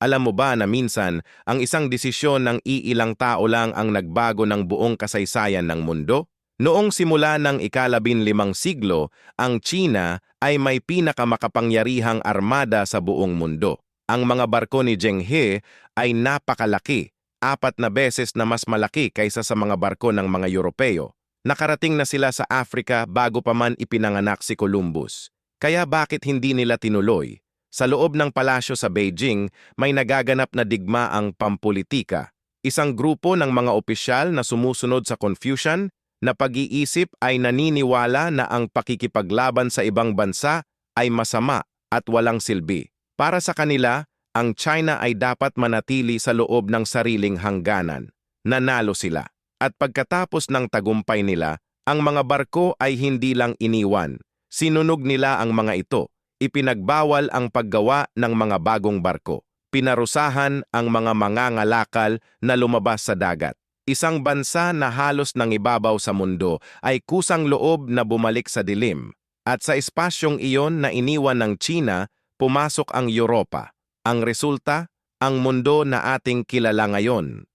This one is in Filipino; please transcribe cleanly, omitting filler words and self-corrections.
Alam mo ba na minsan, ang isang desisyon ng iilang tao lang ang nagbago ng buong kasaysayan ng mundo? Noong simula ng ika-15 siglo, ang China ay may pinakamakapangyarihang armada sa buong mundo. Ang mga barko ni Zheng He ay napakalaki, 4 beses na mas malaki kaysa sa mga barko ng mga Europeo. Nakarating na sila sa Africa bago pa man ipinanganak si Columbus. Kaya bakit hindi nila tinuloy? Sa loob ng palasyo sa Beijing, may nagaganap na digmaang pampulitika. Isang grupo ng mga opisyal na sumusunod sa Confucian na pag-iisip ay naniniwala na ang pakikipaglaban sa ibang bansa ay masama at walang silbi. Para sa kanila, ang China ay dapat manatili sa loob ng sariling hangganan. Nanalo sila. At pagkatapos ng tagumpay nila, ang mga barko ay hindi lang iniwan. Sinunog nila ang mga ito. Ipinagbawal ang paggawa ng mga bagong barko. Pinarusahan ang mga mangangalakal na lumabas sa dagat. Isang bansa na halos nangibabaw sa mundo ay kusang loob na bumalik sa dilim. At sa espasyong iyon na iniwan ng China, pumasok ang Europa. Ang resulta, ang mundo na ating kilala ngayon.